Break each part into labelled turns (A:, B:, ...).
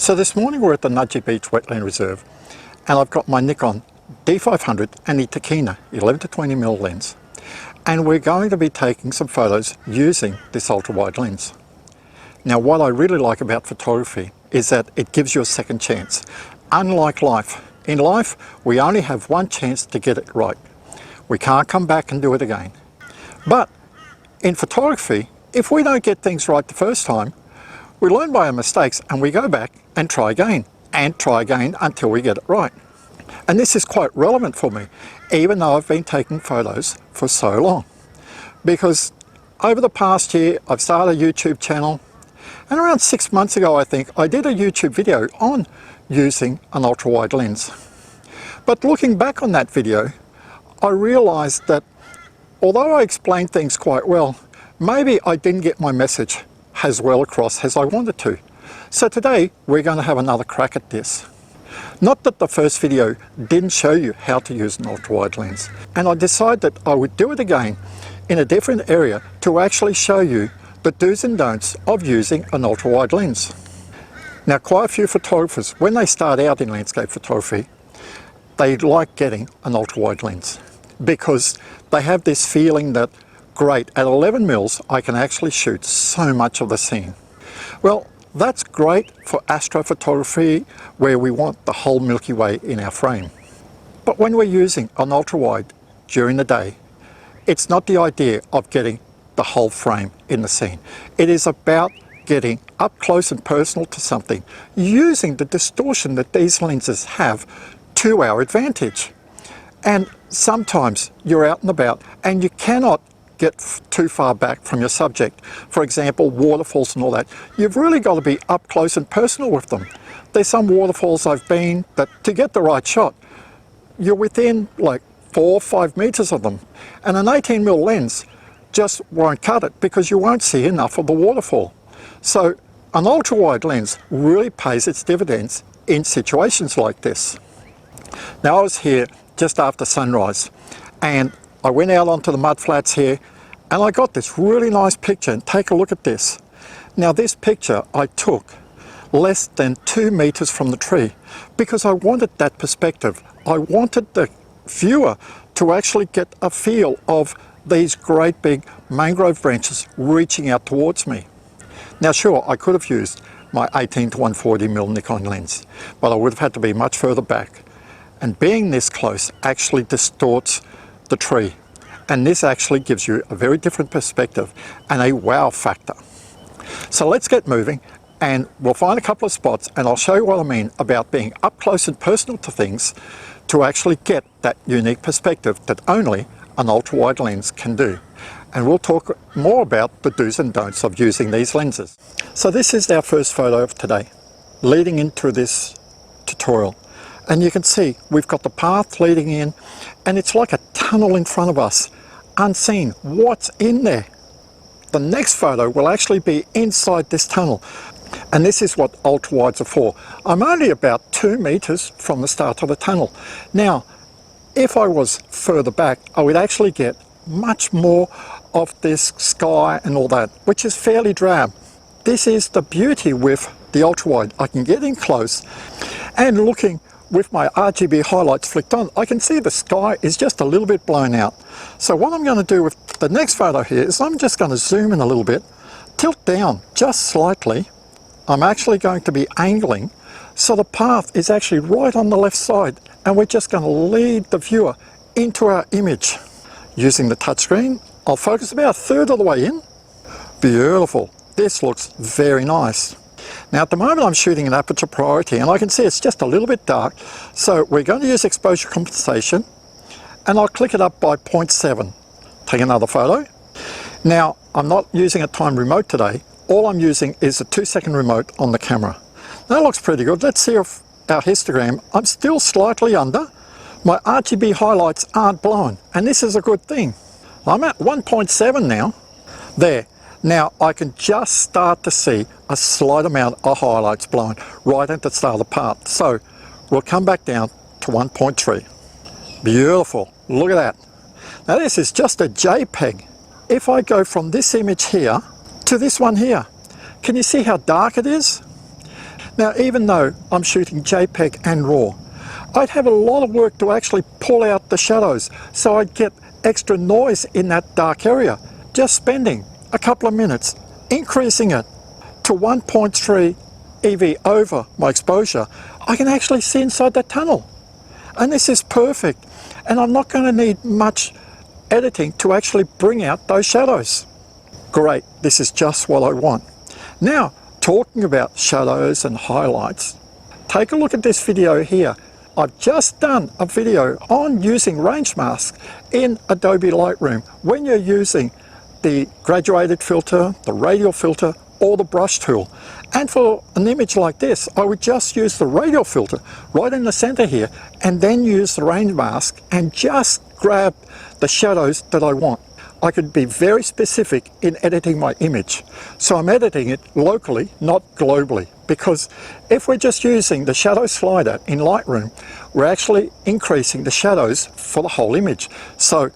A: So this morning we're at the Nudgee Beach Wetland Reserve and I've got my Nikon D500 and the Tokina 11-20mm lens, and we're going to be taking some photos using this ultra-wide lens. Now what I really like about photography is that it gives you a second chance. Unlike life, in life we only have one chance to get it right. We can't come back and do it again. But in photography, if we don't get things right the first time, we learn by our mistakes and we go back and try again until we get it right. And this is quite relevant for me, even though I've been taking photos for so long. Because over the past year, I've started a YouTube channel, and around 6 months ago, I think, I did a YouTube video on using an ultra-wide lens. But looking back on that video, I realized that although I explained things quite well, maybe I didn't get my message as well across as I wanted to. So today, we're going to have another crack at this. Not that the first video didn't show you how to use an ultra-wide lens, and I decided that I would do it again in a different area to actually show you the do's and don'ts of using an ultra-wide lens. Now quite a few photographers, when they start out in landscape photography, they like getting an ultra-wide lens because they have this feeling that, great, at 11 mils I can actually shoot so much of the scene. Well, that's great for astrophotography where we want the whole Milky Way in our frame. But when we're using an ultra-wide during the day, it's not the idea of getting the whole frame in the scene. It is about getting up close and personal to something, using the distortion that these lenses have to our advantage. And sometimes you're out and about and you cannot get too far back from your subject. For example, waterfalls and all that. You've really got to be up close and personal with them. There's some waterfalls I've been that to get the right shot, you're within like 4 or 5 meters of them. And an 18mm lens just won't cut it because you won't see enough of the waterfall. So an ultra-wide lens really pays its dividends in situations like this. Now I was here just after sunrise and I went out onto the mud flats here and I got this really nice picture, and take a look at this. Now this picture I took less than 2 meters from the tree because I wanted that perspective. I wanted the viewer to actually get a feel of these great big mangrove branches reaching out towards me. Now sure, I could have used my 18-140mm Nikon lens, but I would have had to be much further back. And being this close actually distorts the tree, and this actually gives you a very different perspective and a wow factor. So let's get moving and we'll find a couple of spots and I'll show you what I mean about being up close and personal to things to actually get that unique perspective that only an ultra-wide lens can do. And we'll talk more about the do's and don'ts of using these lenses. So this is our first photo of today, leading into this tutorial. And you can see we've got the path leading in and it's like a tunnel in front of us, unseen. What's in there? The next photo will actually be inside this tunnel. And this is what ultra-wides are for. I'm only about 2 meters from the start of the tunnel. Now, if I was further back, I would actually get much more of this sky and all that, which is fairly drab. This is the beauty with the ultra-wide. I can get in close and looking with my RGB highlights flicked on, I can see the sky is just a little bit blown out. So what I'm going to do with the next photo here is I'm just going to zoom in a little bit, tilt down just slightly. I'm actually going to be angling so the path is actually right on the left side, and we're just going to lead the viewer into our image. Using the touchscreen, I'll focus about 1/3 of the way in. Beautiful. This looks very nice. Now at the moment I'm shooting an aperture priority and I can see it's just a little bit dark, so we're going to use exposure compensation and I'll click it up by 0.7. Take another photo. Now I'm not using a time remote today, all I'm using is a 2-second remote on the camera. That looks pretty good. Let's see if our histogram, I'm still slightly under. My RGB highlights aren't blown and this is a good thing. I'm at 1.7 now. There. Now I can just start to see a slight amount of highlights blown right at the start of the path. So we'll come back down to 1.3. Beautiful, look at that. Now this is just a JPEG. If I go from this image here to this one here, can you see how dark it is? Now, even though I'm shooting JPEG and RAW, I'd have a lot of work to actually pull out the shadows, so I'd get extra noise in that dark area. Just spending a couple of minutes increasing it to 1.3 EV over my exposure, I can actually see inside that tunnel. And this is perfect. And I'm not going to need much editing to actually bring out those shadows. Great, this is just what I want. Now, talking about shadows and highlights, take a look at this video here. I've just done a video on using range mask in Adobe Lightroom when you're using the graduated filter, the radial filter, or the brush tool. And for an image like this, I would just use the radial filter right in the center here, and then use the range mask and just grab the shadows that I want. I could be very specific in editing my image. So I'm editing it locally, not globally, because if we're just using the shadow slider in Lightroom, we're actually increasing the shadows for the whole image. So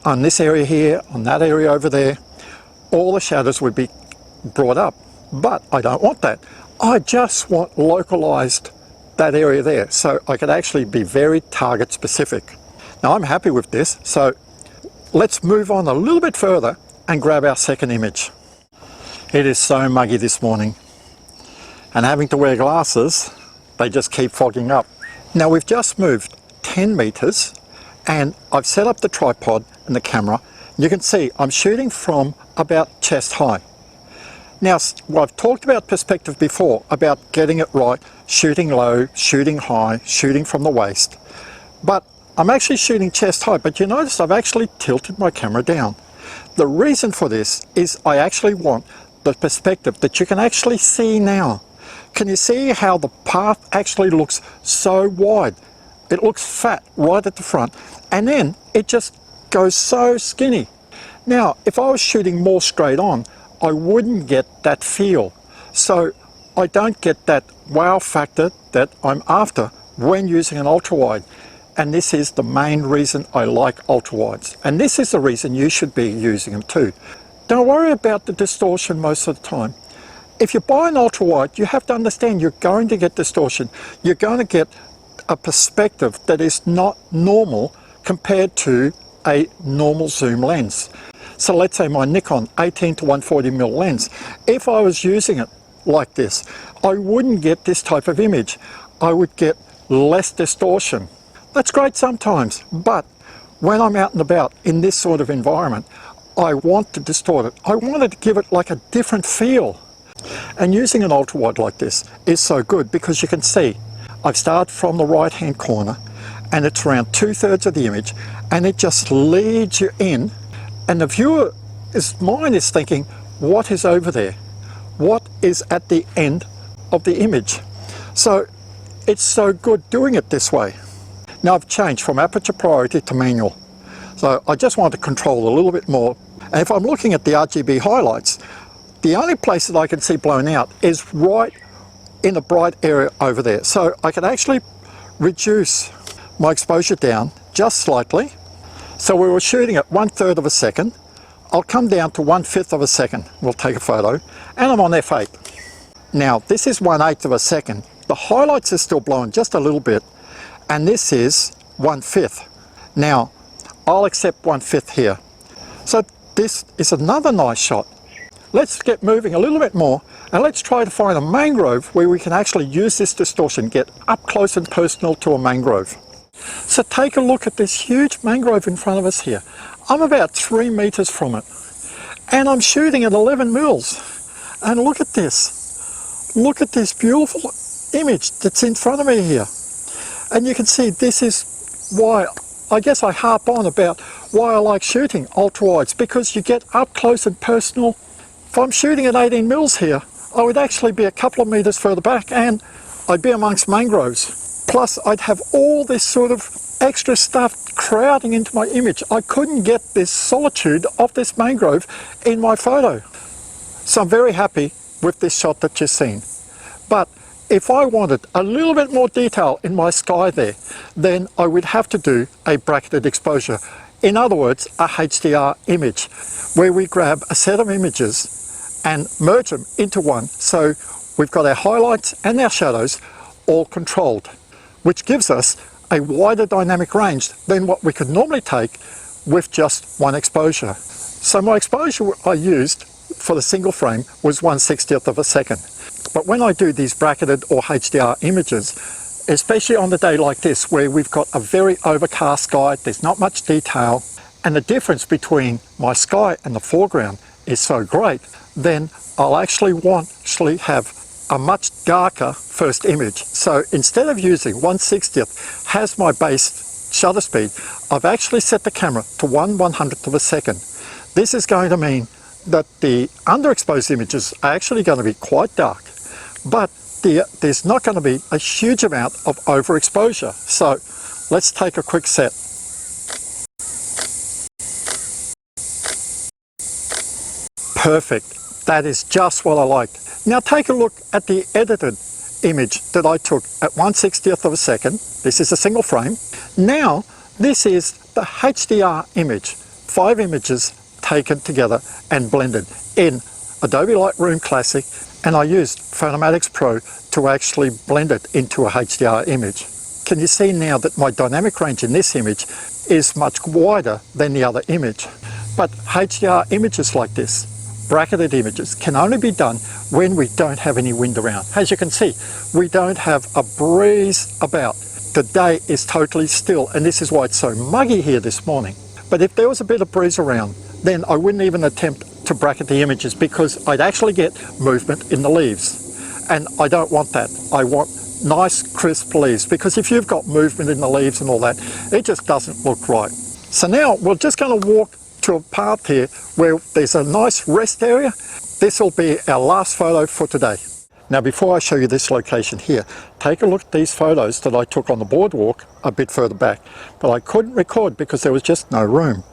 A: on this area here, on that area over there, all the shadows would be brought up. But I don't want that. I just want localized that area there, so I could actually be very target specific. Now I'm happy with this, so let's move on a little bit further and grab our second image. It is so muggy this morning, and having to wear glasses, they just keep fogging up. Now we've just moved 10 meters and I've set up the tripod and the camera. You can see I'm shooting from about chest high. Now, I've talked about perspective before, about getting it right, shooting low, shooting high, shooting from the waist. But I'm actually shooting chest high, but you notice I've actually tilted my camera down. The reason for this is I actually want the perspective that you can actually see now. Can you see how the path actually looks so wide? It looks fat right at the front, and then it just goes so skinny. Now, if I was shooting more straight on, I wouldn't get that feel. So I don't get that wow factor that I'm after when using an ultra-wide. And this is the main reason I like ultra-wides. And this is the reason you should be using them too. Don't worry about the distortion most of the time. If you buy an ultra-wide, you have to understand you're going to get distortion. You're going to get a perspective that is not normal compared to a normal zoom lens. So let's say my Nikon 18 to 140mm lens, if I was using it like this, I wouldn't get this type of image. I would get less distortion. That's great sometimes, but when I'm out and about in this sort of environment, I want to distort it. I wanted to give it like a different feel. And using an ultra-wide like this is so good because you can see I've started from the right hand corner and it's around 2/3 of the image, and it just leads you in. And the viewer's mind is thinking, what is over there? What is at the end of the image? So it's so good doing it this way. Now I've changed from aperture priority to manual. So I just want to control a little bit more. And if I'm looking at the RGB highlights, the only place that I can see blown out is right in the bright area over there. So I can actually reduce my exposure down just slightly. So we were shooting at 1/3 of a second. I'll come down to 1/5 of a second. We'll take a photo, and I'm on f8. Now this is 1/8 of a second. The highlights are still blown just a little bit, and this is 1/5. Now I'll accept 1/5 here. So this is another nice shot. Let's get moving a little bit more, and let's try to find a mangrove where we can actually use this distortion, get up close and personal to a mangrove. So take a look at this huge mangrove in front of us here. I'm about 3 meters from it, and I'm shooting at 11 mils. And look at this. Look at this beautiful image that's in front of me here. And you can see this is why I guess I harp on about why I like shooting ultra-wides, because you get up close and personal. If I'm shooting at 18 mils here, I would actually be a couple of meters further back and I'd be amongst mangroves. Plus I'd have all this sort of extra stuff crowding into my image. I couldn't get this solitude of this mangrove in my photo. So I'm very happy with this shot that you've seen. But if I wanted a little bit more detail in my sky there, then I would have to do a bracketed exposure. In other words, a HDR image, where we grab a set of images and merge them into one. So we've got our highlights and our shadows all controlled, which gives us a wider dynamic range than what we could normally take with just one exposure. So my exposure I used for the single frame was 1/60th of a second. But when I do these bracketed or HDR images, especially on the day like this where we've got a very overcast sky, there's not much detail, and the difference between my sky and the foreground is so great, then I'll actually have a much darker first image. So instead of using 1/60th as my base shutter speed, I've actually set the camera to 1/100th of a second. This is going to mean that the underexposed images are actually going to be quite dark, but there's not going to be a huge amount of overexposure. So let's take a quick set. Perfect. That is just what I liked. Now take a look at the edited image that I took at 1/60th of a second. This is a single frame. Now this is the HDR image, 5 images taken together and blended in Adobe Lightroom Classic, and I used Photomatix Pro to actually blend it into a HDR image. Can you see now that my dynamic range in this image is much wider than the other image? But HDR images like this, bracketed images, can only be done when we don't have any wind around. As you can see, we don't have a breeze about. The day is totally still, and this is why it's so muggy here this morning. But if there was a bit of breeze around, then I wouldn't even attempt to bracket the images, because I'd actually get movement in the leaves. And I don't want that. I want nice crisp leaves, because if you've got movement in the leaves and all that, it just doesn't look right. So now we're just going to walk to a path here where there's a nice rest area. This will be our last photo for today. Now before I show you this location here, take a look at these photos that I took on the boardwalk a bit further back, but I couldn't record because there was just no room.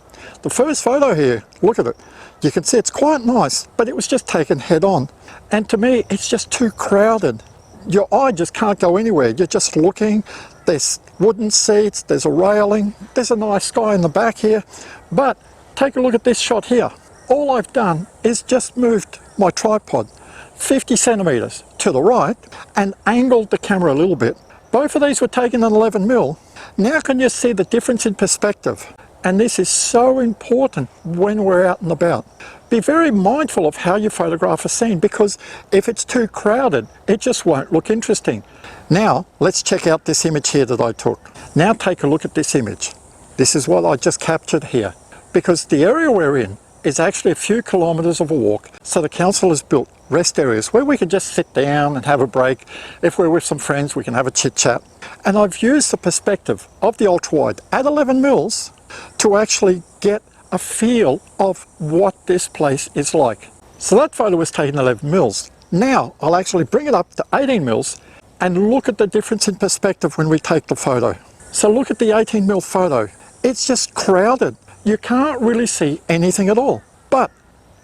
A: The first photo here, look at it. You can see it's quite nice, but it was just taken head on. And to me, it's just too crowded. Your eye just can't go anywhere. You're just looking. There's wooden seats, there's a railing, there's a nice sky in the back here. But take a look at this shot here. All I've done is just moved my tripod 50 centimeters to the right and angled the camera a little bit. Both of these were taken at 11mm. Now can you see the difference in perspective? And this is so important when we're out and about. Be very mindful of how you photograph a scene, because if it's too crowded, it just won't look interesting. Now let's check out this image here that I took. Now take a look at this image. This is what I just captured here, because the area we're in is actually a few kilometres of a walk. So the council has built rest areas where we can just sit down and have a break. If we're with some friends, we can have a chit chat. And I've used the perspective of the ultra wide at 11mm to actually get a feel of what this place is like. So that photo was taken 11mm. Now I'll actually bring it up to 18mm and look at the difference in perspective when we take the photo. So look at the 18mm photo. It's just crowded. You can't really see anything at all. But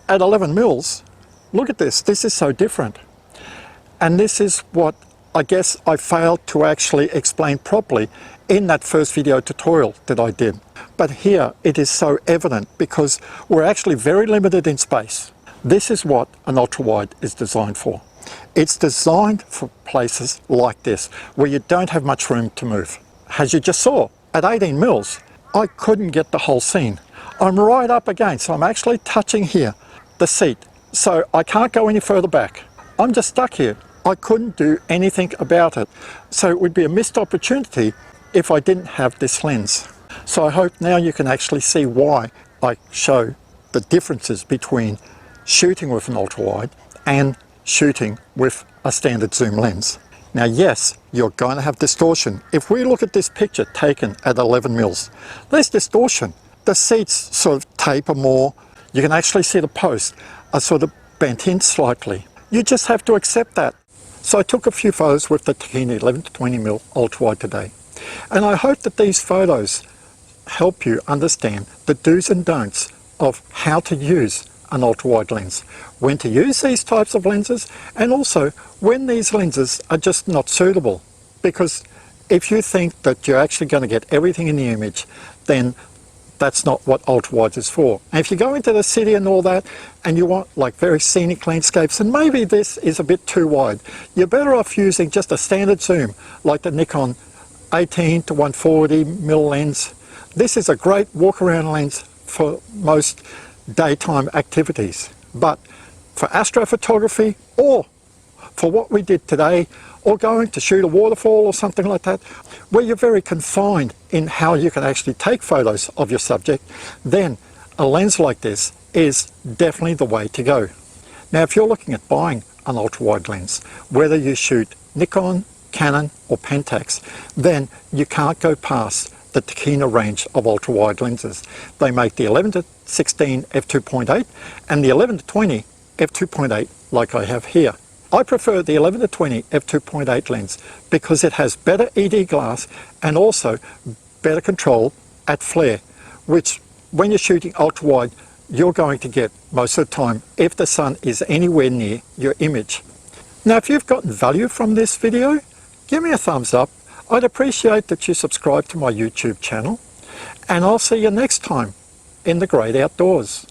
A: at 11mm, look at this. This is so different. And this is what I guess I failed to actually explain properly in that first video tutorial that I did. But here it is so evident, because we're actually very limited in space. This is what an ultra-wide is designed for. It's designed for places like this, where you don't have much room to move. As you just saw, at 18mm, I couldn't get the whole scene. I'm right up against, so I'm actually touching here, the seat. So I can't go any further back. I'm just stuck here. I couldn't do anything about it. So it would be a missed opportunity if I didn't have this lens. So I hope now you can actually see why I show the differences between shooting with an ultra-wide and shooting with a standard zoom lens. Now yes, you're going to have distortion. If we look at this picture taken at 11mm, there's distortion. The seats sort of taper more. You can actually see the posts are sort of bent in slightly. You just have to accept that. So I took a few photos with the Tacchini 11 to 20mm ultra-wide today. And I hope that these photos help you understand the do's and don'ts of how to use an ultra-wide lens, when to use these types of lenses, and also when these lenses are just not suitable. Because if you think that you're actually going to get everything in the image, then that's not what ultra-wide is for. And if you go into the city and all that, and you want like very scenic landscapes, and maybe this is a bit too wide, you're better off using just a standard zoom, like the Nikon 18 to 140 mm lens. This is a great walk-around lens for most daytime activities. But for astrophotography, or for what we did today, or going to shoot a waterfall or something like that, where you're very confined in how you can actually take photos of your subject, then a lens like this is definitely the way to go. Now, if you're looking at buying an ultra-wide lens, whether you shoot Nikon, Canon or Pentax, then you can't go past the Tokina range of ultra-wide lenses. They make the 11 to 16 f2.8 and the 11 to 20 f2.8 like I have here. I prefer the 11 to 20 f2.8 lens because it has better ED glass and also better control at flare, which when you're shooting ultra-wide, you're going to get most of the time if the sun is anywhere near your image. Now, if you've gotten value from this video, give me a thumbs up. I'd appreciate that you subscribe to my YouTube channel, and I'll see you next time in the great outdoors.